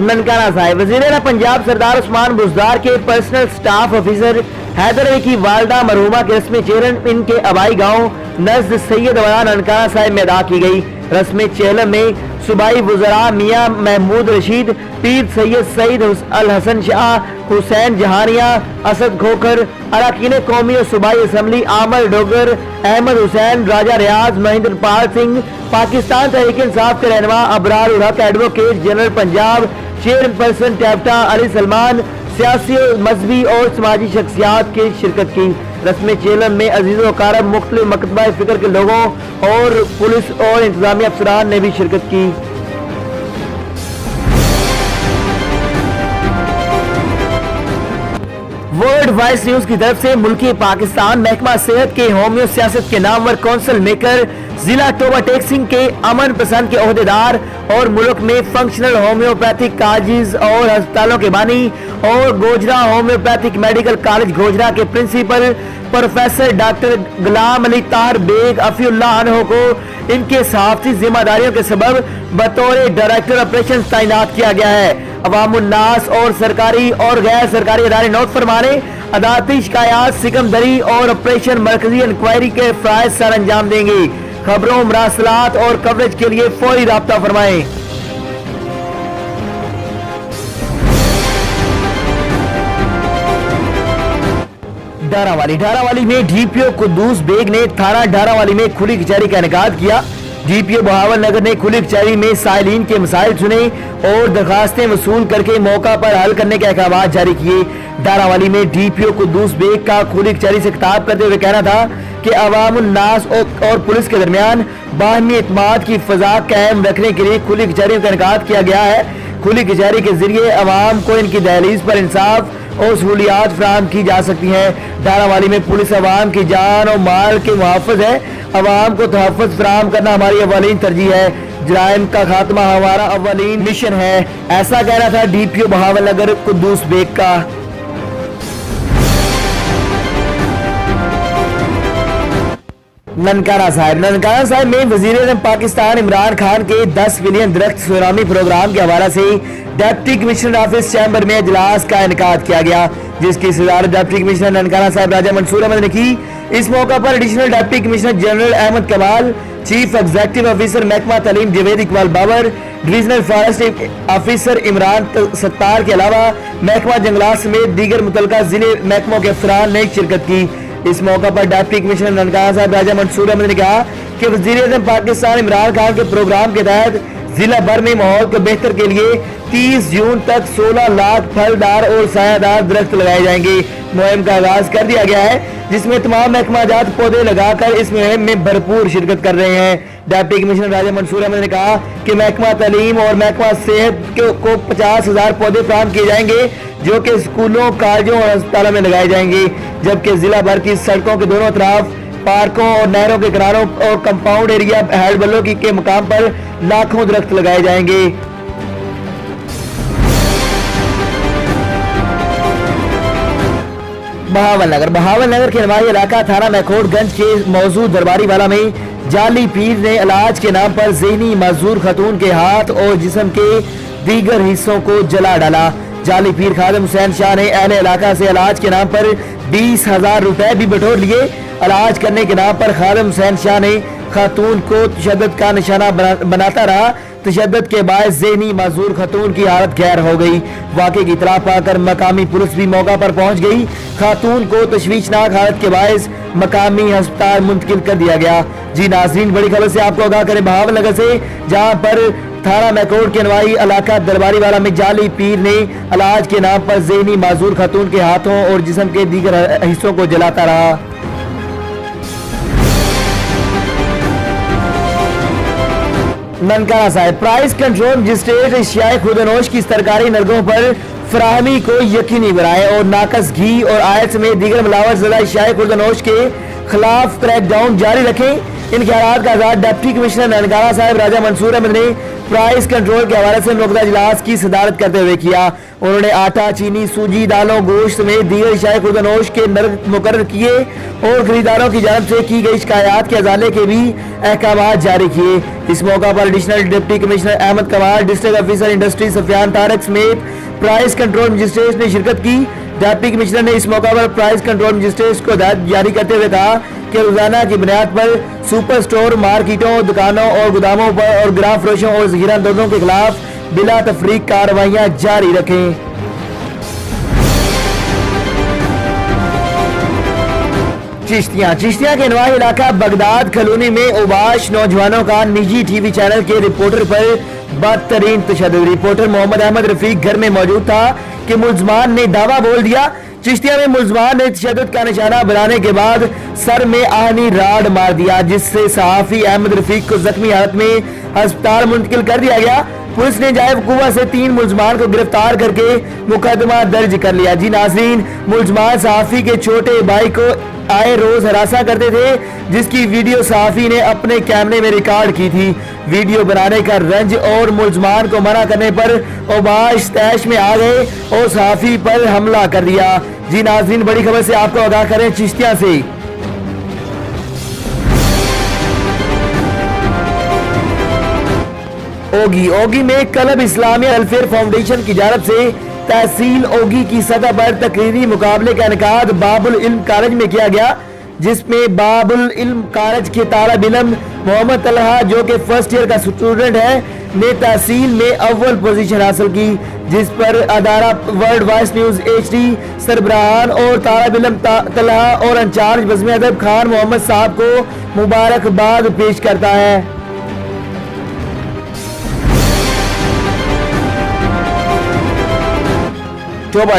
ननकाना साहिब वज़ीर पंजाब सरदार उस्मान बुज़दार के personal staff officer Haider Ali की वालदा मरहूमा के रस्म चेहरन इनके आबाई गांव नज़द सैयद वाला ननकाना साहिब में अदा की गई। रस्म चेहरन में सूबाई वज़रा मियाँ महमूद रशीद, पीर सैयद सईद अल हसन शाह, हुसैन जहानिया, असद खोखर, अरकान कौमी और सूबाई असम्बली आमर डोगर, अहमद हुसैन, राजा रियाज, महेंद्र पाल सिंह, पाकिस्तान तहरीक इंसाफ के रहनुमा Abrar ul Haq, advocate general Punjab, chairperson TEPTA Ali Salman, सियासी मजहबी और समाजी शख्सियात की शिरकत की। रस्म चेलम में अजीज़ व कारब मुख्तलिफ मकतबा फ़िक्र के लोगों और पुलिस और इंतजामी अफसरान ने भी शिरकत की। वर्ल्ड वॉइस न्यूज की तरफ से मुल्की पाकिस्तान महकमा सेहत के होमियो सियासत के नामवर कौंसल मेकर, जिला टोबा टेक्सिंग के अमन पसंद के ओहदेदार और मुल्क में फंक्शनल होम्योपैथिक कॉलेज और अस्पतालों के बानी और Gojra homeopathic medical college Gojra के principal professor doctor Ghulam Ali Tahir bag अफीउल्लाह अनहो को इनके सहाफ़ती जिम्मेदारियों के सबब बतौर डायरेक्टर ऑपरेशन तैनात किया गया है। अवामुन्नास और सरकारी और गैर सरकारी इदारे नोट फरमाने, अदालती शिकायत, सिकमदरी और ऑपरेशन मरकजी इंक्वायरी के फ़राइज़ सर अंजाम देंगे। खबरों, मरासलात और कवरेज के लिए फौरी राब्ता फरमाएं। डारावाली में डीपीओ कुद्दूस बेग ने थाना डारावाली में खुली कचहरी का इनेकाद किया। डीपीओ बहावल नगर ने खुली कचहरी में साइलिन के मसाइल सुने और दरखास्तें वसूल करके मौका पर हल करने के अहकाम जारी किए। डारावाली में डीपीओ कुद्दूस बेग का खुली कचहरी से खिताब करते हुए कहना था कि अवामुन्नास और पुलिस के दरमियान बाहमी इत्मीनान की फ़ज़ा कायम रखने के लिए खुली कचहरियों का इनेकाद किया गया है। खुली कचहरी के जरिए अवाम को इनकी दहलीज पर इंसाफ और सहूलियात फराहम की जा सकती हैं। डारावाली में पुलिस अवाम की जान और माल के मुहाफ़िज़ है। अवाम को तहफ़्फ़ुज़ फराहम करना हमारी अव्वलीन तरजीह है। जराइम का खात्मा हमारा अव्वलीन मिशन है। ऐसा कहना था डीपीओ बहावल नगर कुद्दूस बेग का। ननकाना साहिब में वज़ीर पाकिस्तान इमरान खान के 10 बिलियन दरख्त सुनामी प्रोग्राम के हवाले से डिप्टी कमिश्नर ऑफिस चैम्बर में इजलास का इनेकाद किया गया, जिसकी सदारत डिप्टी कमिश्नर ननकाना साहिब राजा मंसूर अहमद ने की। इस मौका पर additional deputy commissioner general Ahmed Kamal, chief executive officer महकमा तालीम Javed Iqbal Babar, divisional forest officer Imran Sattar के अलावा महकमा जंगलात समेत दीगर मुतल्लिका जिले महकमों के अफसरान ने शिरकत की। इस मौका पर डिप्टी कमिश्नर ननकाना साहिब राजा मंसूर अहमद ने कहा कि वज़ीर-ए-आज़म पाकिस्तान इमरान खान के प्रोग्राम के तहत जिला भर में माहौल को बेहतर के लिए 30 जून तक 16 लाख फलदार और सायादार दरख्त लगाए जाएंगे। मुहिम का आगाज कर दिया गया है, जिसमें तमाम महकमा जात पौधे लगाकर इस मुहिम में भरपूर शिरकत कर रहे हैं। डिप्टी कमिश्नर राजा मंसूर अहमद ने कहा कि महकमा तालीम और महकमा सेहत को 50,000 पौधे फराहम किए जाएंगे, जो कि स्कूलों, कॉलेजों और अस्पतालों में लगाए जाएंगे, जबकि जिला भर की सड़कों के दोनों तरफ, पार्कों और नहरों के किनारों और कंपाउंड एरिया हैंडबलों के मकाम पर लाखों दरख्त लगाए जाएंगे। बहावल नगर के नवाही इलाका थाना मैकोटगंज के मौजूद दरबारी वाला में जाली पीर ने इलाज के नाम पर ज़हनी मजदूर खतून के हाथ और जिस्म के दीगर हिस्सों को जला डाला। जाली पीर खादिम हुसैन शाह ने अहले इलाका से इलाज के नाम पर 20,000 रुपए भी बटोर लिए। इलाज करने के नाम पर खादिम हुसैन शाह ने खातून को तशद्दुद का निशाना बनाता रहा। तशद्दुद के बायस ज़हनी मजदूर खातून की हालत गैर हो गई। वाक़े की इत्तला पाकर मकामी पुलिस भी मौका पर पहुंच गई। खातून को तशवीशनाक हालत के बायस मकामी अस्पताल मुंतकिल कर दिया गया। जी नाज़रीन, बड़ी खबर से आपको आगाह करें बहावल नगर से, जहाँ पर थाना मैकोट के नवाही इलाका दरबारी वाला में जाली पीर ने इलाज के नाम पर ज़हनी मजदूर खातून के हाथों और जिस्म के दीगर हिस्सों को जलाता रहा। Nankana Sahib price control magistrate एशियाई खुदनोश की सरकारी नरगों पर फराहमी को यकीनी बनाए और नाकस घी और आयल समेत दीगर मिलावट ज़दा एशियाई खुदनोश के खिलाफ क्रैकडाउन जारी रखें। इन ख्यालात का आजाद डिप्टी कमिश्नर ननकाना साहिब राजा मंसूर अहमद ने प्राइस कंट्रोल के हवाले से मुनक़दा इजलास की सदारत करते हुए किया। उन्होंने आटा, चीनी, सूजी, दालों, गोश्त समेत दीगर अशियाए खुर्दनोश के नर्ख मुकर्रर किए और खरीदारों की जानब से की गई शिकायत के अजाले के भी अहकाम जारी किए। इस मौका पर additional deputy commissioner Ahmed Kamal, district officer industry Sufyan Tariq समेत प्राइस कंट्रोल मजिस्ट्रेट ने शिरकत की। डिप्टी कमिश्नर ने इस मौका पर प्राइस कंट्रोल मजिस्ट्रेट को हिदायत जारी करते हुए कहा कि रोजाना की बुनियाद पर सुपर स्टोर, मार्केटों, दुकानों और गोदामों पर और गिरां फरोशों और ज़ख़ीरादों के खिलाफ बिला तफरीक कार्रवाइयाँ जारी रखें। चिश्तिया के नवाही इलाका बगदाद कॉलोनी में उबाश नौजवानों का निजी टीवी चैनल के रिपोर्टर पर बदतरीन तशद्दुद। रिपोर्टर मोहम्मद अहमद रफीक घर में मौजूद था कि मुल्ज़मान ने दावा बोल दिया। चिश्तिया में मुल्ज़मान ने तशद्दुद का निशाना बनाने के बाद सर में आहनी राड मार दिया, जिससे सहाफ़ी अहमद रफीक को जख्मी हालत में अस्पताल मुंतकिल कर दिया गया। पुलिस ने जाए वकूवा से 3 मुल्ज़मान को गिरफ्तार करके मुकदमा दर्ज कर लिया। जी नाज़रीन, मुल्ज़मान सहाफ़ी के छोटे भाई को आए रोज हरासा करते थे, जिसकी वीडियो सहाफ़ी ने अपने कैमरे में रिकॉर्ड की थी। वीडियो बनाने का रंज और मुल्ज़मान को मना करने पर उबाश तैश में आ गए और सहाफ़ी पर हमला कर दिया। जी नाज़रीन, बड़ी खबर से आपको आगाह करें चिश्तिया से। ओगी में क्लब इस्लामिया वेलफेयर फाउंडेशन की जानब से तहसील ओगी की सतह पर तकरीरी मुकाबले का इनेकाद बाबुल इल्म कॉलेज में किया गया, जिसमें बाबुल इल्म कॉलेज के तालिब इल्म मोहम्मद तलहा, जो कि फर्स्ट ईयर का स्टूडेंट है, ने तहसील में अव्वल पोजीशन हासिल की, जिस पर अदारा वर्ल्ड वॉइस न्यूज HD सरबराहान और तालिब इल्म तलहा और इंचार्ज बज़्म अदब खान मोहम्मद साहब को मुबारकबाद पेश करता है। टोबा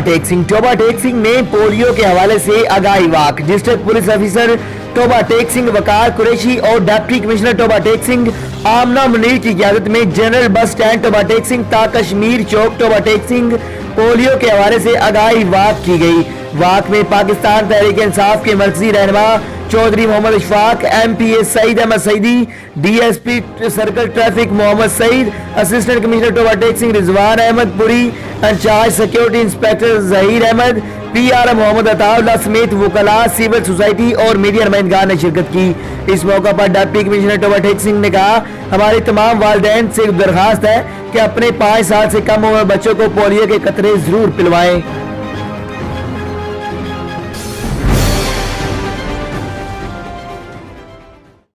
टेक्सिंग में पोलियो के हवाले से आगाही walk. District police officer Toba Tek Singh Waqar Qureshi और डिप्टी कमिश्नर टोबा टेक्सिंग आमना मुनीर की क़यादत में general bus stand Toba Tek Singh ता कश्मीर चौक टोबा टेक्सिंग पोलियो के हवाले से आगाही वाक की गई। वाक में पाकिस्तान तहरीक इंसाफ के मरकजी रहनुमा Chaudhary Mohammad Ishfaq, MPA Saeed Ahmad Saeedi, DSP circle traffic Mohammad Saeed, assistant commissioner Toba टेक्सिंग Rizwan Ahmad Puri, in charge security inspector Zaheer Ahmad, PR Mohammad Ataullah समेत वकला, सिविल सोसाइटी और मीडिया नुमाइंदगान ने शिरकत की। इस मौका पर डिप्टी कमिश्नर टोबा टेक्सिंग ने कहा, हमारी तमाम वालिदैन से दरखास्त है कि अपने 5 साल से कम उम्र बच्चों को पोलियो के कतरे जरूर पिलवाएं।